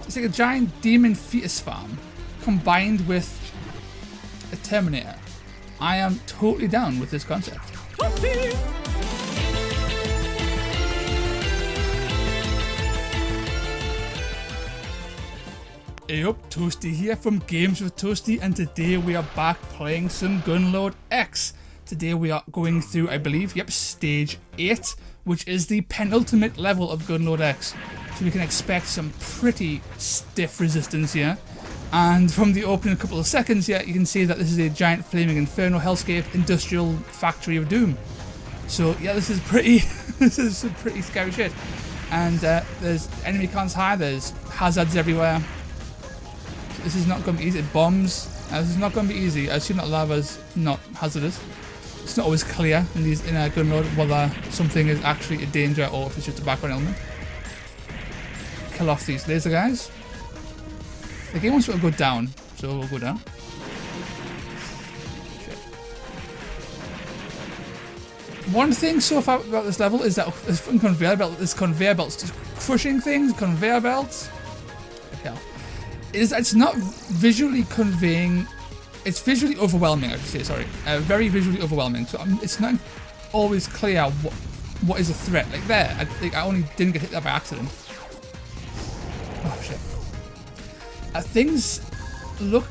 It's like a giant demon fetus farm combined with a Terminator. I am totally down with this concept. Hey up, Toasty here from Games with Toasty, and today we are back playing some GUNLORD X. Today we are going through, I believe, stage 8, which is the penultimate level of GUNLORD X. So we can expect some pretty stiff resistance here. And from the opening couple of seconds here, you can see that this is a giant flaming Inferno Hellscape industrial factory of doom. So yeah, this is pretty, this is some pretty scary shit. And there's enemy cons high, there's hazards everywhere. This is not going to be easy. Bombs. This is not going to be easy. I assume that lava's not hazardous. It's not always clear in these GUNLORD whether something is actually a danger or if it's just a background element. Kill off these laser guys. The game wants to go down, so we'll go down. Shit. One thing so far about this level is that this conveyor belt. This conveyor belt's just crushing things. Conveyor belts. Hell. It's not visually conveying, it's visually overwhelming, I should say, sorry. Very visually overwhelming, so it's not always clear what is a threat. Like there, I only didn't get hit there by accident. Oh shit. Things look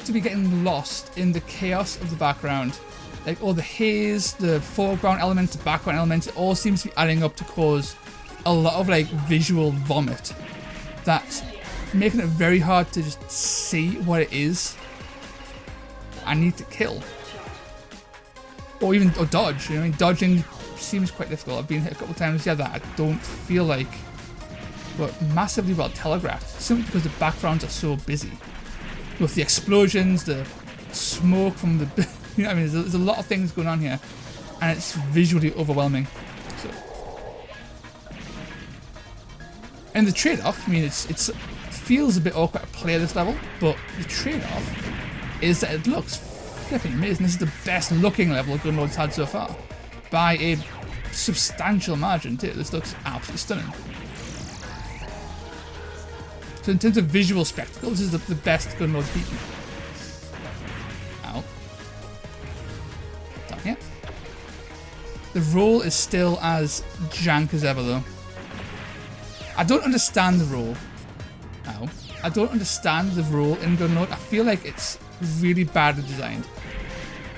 to be getting lost in the chaos of the background. Like all the haze, the foreground elements, the background elements, it all seems to be adding up to cause a lot of like visual vomit. That's making it very hard to just see what it is I need to kill. Or dodge. You know, I mean, dodging seems quite difficult. I've been hit a couple of times that I don't feel like were massively well telegraphed, simply because the backgrounds are so busy. With the explosions, the smoke from the... You know what I mean? There's a lot of things going on here, and it's visually overwhelming. So, and the trade-off, I mean, it feels a bit awkward to play this level, but the trade-off is that it looks flipping amazing. This is the best looking level GUNLORD's had so far, by a substantial margin too. This looks absolutely stunning. So in terms of visual spectacle, this is the best GUNLORD's beaten. Ow. Down here. The roll is still as jank as ever though. I don't understand the roll. Ow. I don't understand the roll in GUNLORD. I feel like it's really badly designed.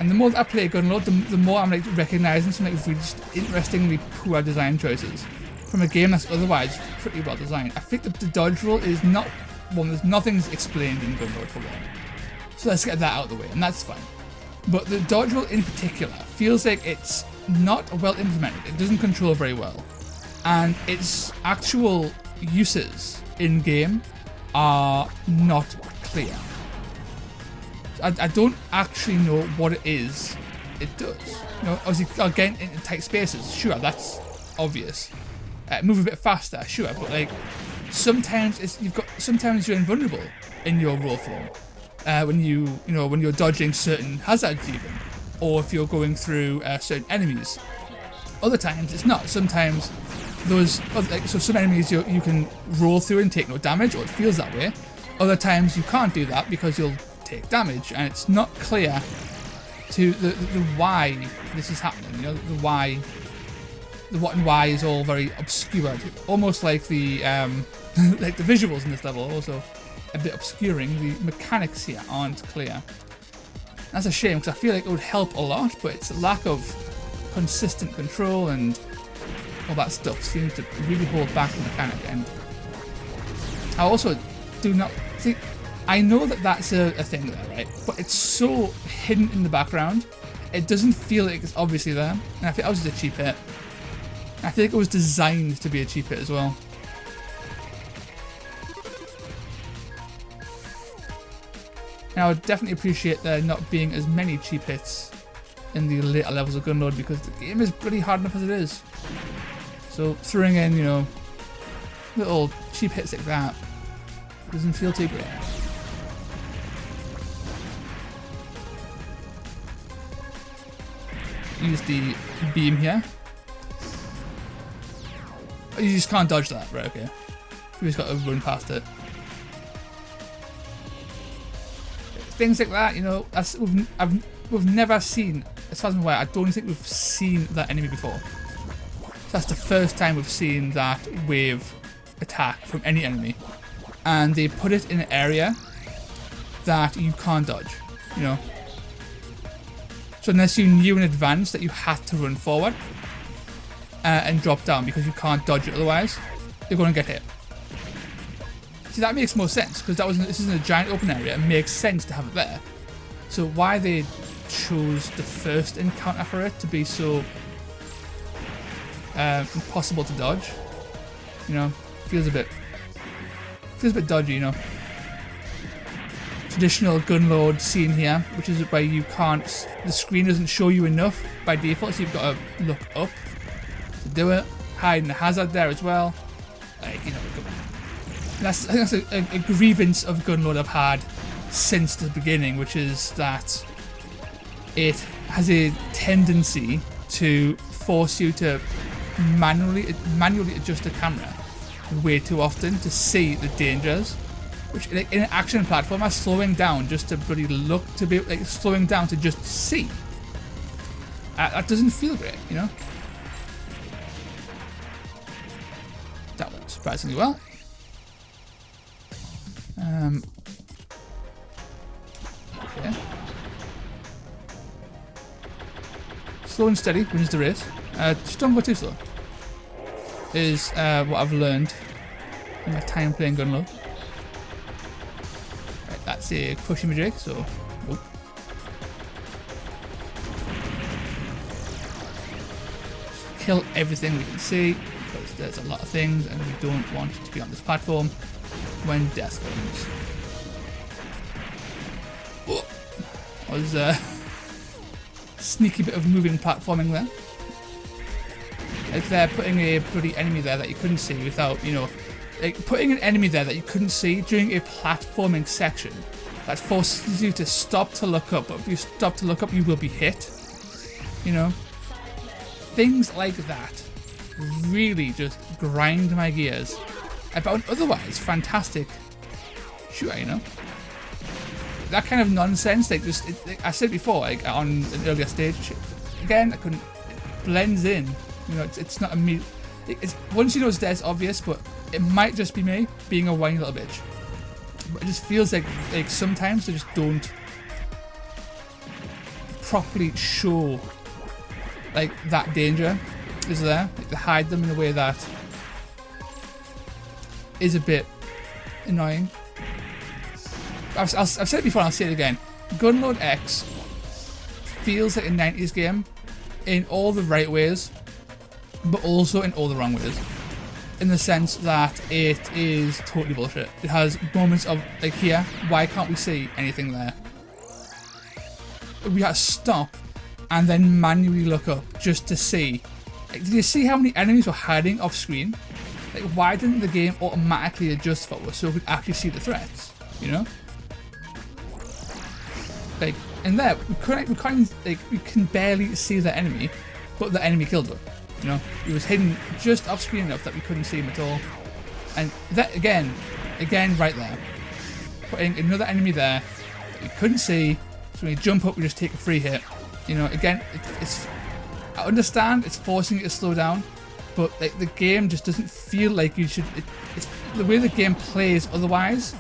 And the more that I play GUNLORD, the more I'm like recognizing some like really just interestingly poor design choices from a game that's otherwise pretty well designed. I think that the dodge roll is not one. There's nothing's explained in GUNLORD for one. So let's get that out of the way, and that's fine. But the dodge roll in particular feels like it's not well implemented. It doesn't control very well, and its actual uses in game are not clear. I don't actually know what it is it does. You know, obviously, getting into tight spaces, sure, that's obvious. Move a bit faster, sure, but like sometimes sometimes you're invulnerable in your roll form when you're dodging certain hazards even, or if you're going through certain enemies. Other times it's not. Sometimes some enemies you can roll through and take no damage, or it feels that way. Other times you can't do that because you'll take damage, and it's not clear to the why this is happening. You know, the why, the what and why is all very obscure. Almost like the like the visuals in this level are also a bit obscuring. The mechanics here aren't clear. That's a shame because I feel like it would help a lot, but it's a lack of consistent control and all that stuff seems to really hold back the mechanic. And I also do not think, I know that that's a thing there, right? But it's so hidden in the background, it doesn't feel like it's obviously there. And I think that was just a cheap hit. I think it was designed to be a cheap hit as well. And I would definitely appreciate there not being as many cheap hits in the later levels of GUNLORD, because the game is pretty hard enough as it is. So throwing in, you know, little cheap hits like that doesn't feel too great. Use the beam here. You just can't dodge that, right? Okay. We just got to run past it. Things like that, you know, we've never seen, as far as I'm aware, I don't think we've seen that enemy before. So that's the first time we've seen that wave attack from any enemy. And they put it in an area that you can't dodge, you know. So unless you knew in advance that you had to run forward and drop down because you can't dodge it otherwise, you're going to get hit. See, that makes more sense because this isn't a giant open area. It makes sense to have it there. So why they chose the first encounter for it to be so impossible to dodge, you know, feels a bit dodgy, you know. Traditional Gunlord scene here, which is where you can't, the screen doesn't show you enough by default, so you've got to look up to do it. Hiding the hazard there as well, like, you know. I think that's a grievance of Gunlord I've had since the beginning, which is that it has a tendency to force you to manually adjust the camera way too often to see the dangers, which in an action platformer, slowing down just to bloody look, to be like slowing down to just see, that doesn't feel great, you know. That went surprisingly well. Okay. Slow and steady wins the race. Just don't go too slow. Is what I've learned in my time playing Gunlord. Right, that's a crushing Drake, so. Oh. Kill everything we can see because there's a lot of things and we don't want to be on this platform when death comes. Oh. That was a sneaky bit of moving platforming there. Like they're putting a bloody enemy there that you couldn't see without, you know, like putting an enemy there that you couldn't see during a platforming section that forces you to stop to look up, but if you stop to look up you will be hit, you know. Things like that really just grind my gears about an otherwise fantastic shooter, you know. That kind of nonsense, like just, I said before, like on an earlier stage, again, it blends in. You know, it's not immediate. Once you know it's there, it's obvious, but it might just be me being a whiny little bitch. But it just feels like sometimes they just don't properly show like that danger is there. Like they hide them in a way that is a bit annoying. I've said it before and I'll say it again. GUNLORD X feels like a 90s game in all the right ways, but also in all the wrong ways. In the sense that it is totally bullshit. It has moments of, like here, why can't we see anything there? We have to stop and then manually look up just to see. Like, did you see how many enemies were hiding off screen? Like, why didn't the game automatically adjust for us so we could actually see the threats? You know? Like, in there, we can barely see the enemy, but the enemy killed her. You know, he was hidden just off screen enough that we couldn't see him at all. And that again, right there, putting another enemy there that we couldn't see. So when you jump up, we just take a free hit. You know, again, it's. I understand it's forcing you to slow down, but like the game just doesn't feel like you should. It's the way the game plays. Otherwise,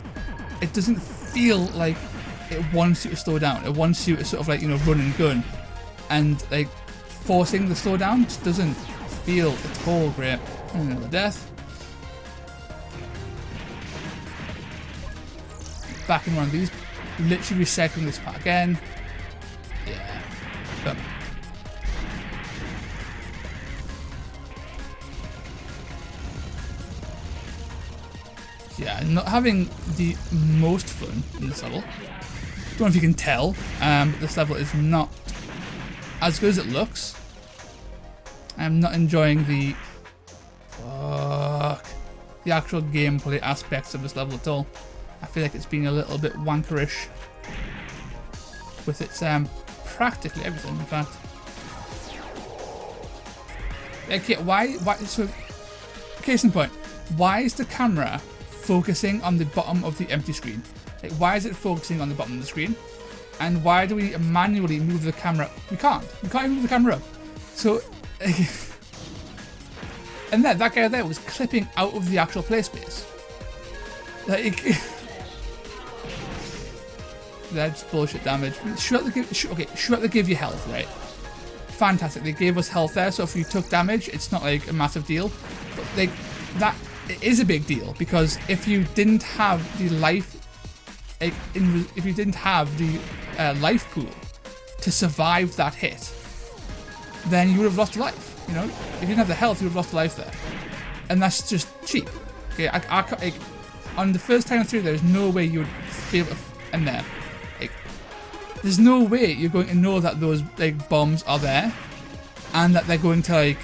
it doesn't feel like it wants you to slow down. It wants you to sort of like, you know, run and gun, and like forcing the slowdown just doesn't feel at all great. And another death. Back in one of these, literally recycling this part again. Yeah. But yeah, not having the most fun in this level. Don't know if you can tell, but this level is not as good as it looks. I'm not enjoying the actual gameplay aspects of this level at all. I feel like it's been a little bit wankerish with its practically everything, in fact. Okay, why so case in point, why is the camera focusing on the bottom of the empty screen? Like, why is it focusing on the bottom of the screen? And why do we manually move the camera? We can't even move the camera up. So, and then that guy there was clipping out of the actual play space. Like, that's bullshit damage. Sure, they give you health, right? Fantastic. They gave us health there, so if you took damage, it's not like a massive deal. But like that, it is a big deal, because if you didn't have the life, like if you didn't have the life pool to survive that hit, then you would have lost a life. You know, if you didn't have the health, you would have lost a life there, and that's just cheap. Okay, like, on the first time through, there's no way you would be able to end there. Like, there's no way you're going to know that those like bombs are there, and that they're going to like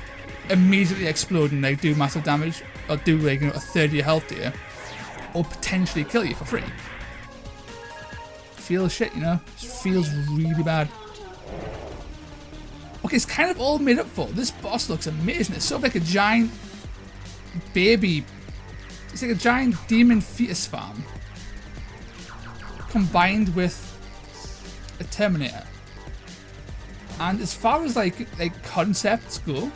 immediately explode and like do massive damage, or do like, you know, a third of your health to you, or potentially kill you for free. Feels shit, you know. It feels really bad. Okay, it's kind of all made up for. This boss looks amazing. It's sort of like a giant baby. It's like a giant demon fetus farm combined with a Terminator. And as far as like concepts go,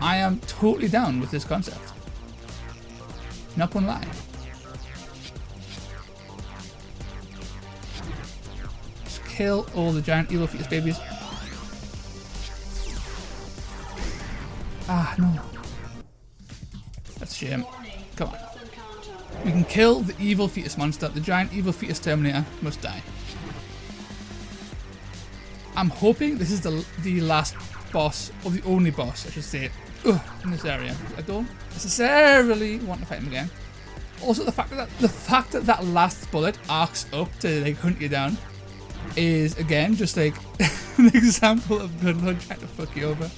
I am totally down with this concept. Not gonna lie. Just kill all the giant evil fetus babies. Ah, no. That's a shame. Come on. We can kill the evil fetus monster. The giant evil fetus Terminator must die. I'm hoping this is the last boss, or the only boss, I should say, in this area. I don't necessarily want to fight him again. Also, the fact that that last bullet arcs up to like hunt you down is again just like an example of GUNLORD trying to fuck you over.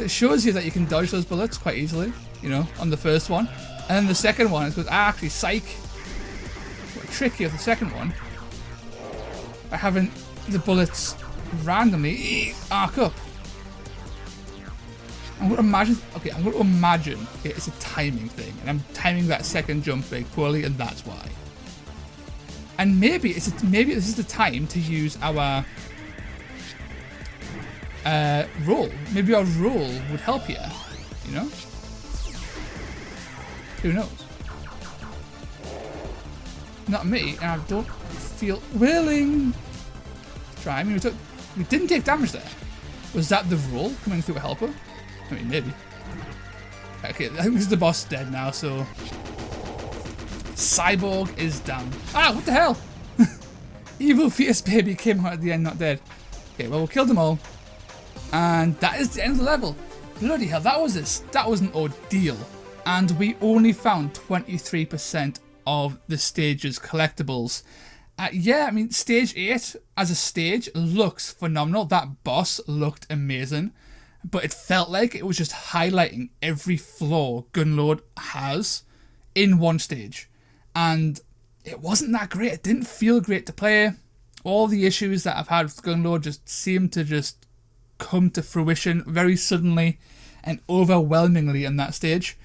It shows you that you can dodge those bullets quite easily, you know, on the first one. And then the second one, it goes, actually, psych. What tricky of the second one, by having the bullets randomly arc up. I'm going to imagine, okay, it's a timing thing, and I'm timing that second jump very poorly, and that's why. And maybe this is the time to use our roll. Maybe our roll would help here, you know? Who knows? Not me, and I don't feel willing to try. I mean, we didn't take damage there. Was that the roll coming through a helper? I mean, maybe. Okay, I think this is the boss dead now, so... Cyborg is down. Ah, what the hell? Evil fetus baby came out at the end, not dead. Okay, well, we'll kill them all. And that is the end of the level. Bloody hell, that was an ordeal. And we only found 23% of the stage's collectibles. Yeah, I mean, stage 8 as a stage looks phenomenal. That boss looked amazing. But it felt like it was just highlighting every flaw GUNLORD has in one stage. And it wasn't that great. It didn't feel great to play. All the issues that I've had with GUNLORD just seemed to just come to fruition very suddenly and overwhelmingly in that stage.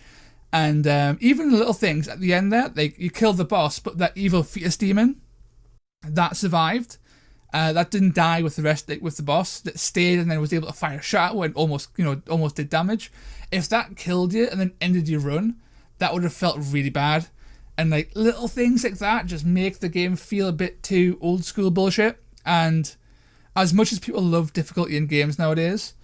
And even the little things at the end there, like you killed the boss, but that evil fetus demon that survived, that didn't die with the rest, with the boss, that stayed and then was able to fire a shot and almost did damage. If that killed you and then ended your run, that would have felt really bad. And like little things like that just make the game feel a bit too old school bullshit. And as much as people love difficulty in games nowadays,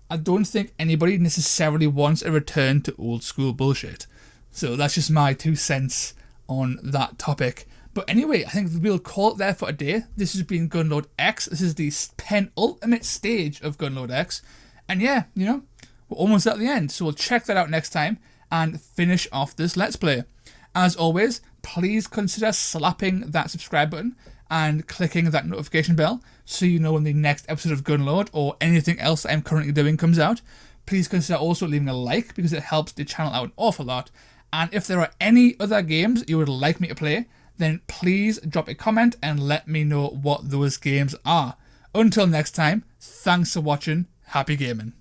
I don't think anybody necessarily wants a return to old school bullshit. So that's just my 2 cents on that topic. But anyway, I think we'll call it there for today. This has been GUNLORD X. This is the penultimate stage of GUNLORD X. And yeah, you know, we're almost at the end. So we'll check that out next time and finish off this Let's Play. As always, please consider slapping that subscribe button and clicking that notification bell so you know when the next episode of GUNLORD or anything else I'm currently doing comes out. Please consider also leaving a like because it helps the channel out an awful lot. And if there are any other games you would like me to play, then please drop a comment and let me know what those games are. Until next time, thanks for watching. Happy gaming.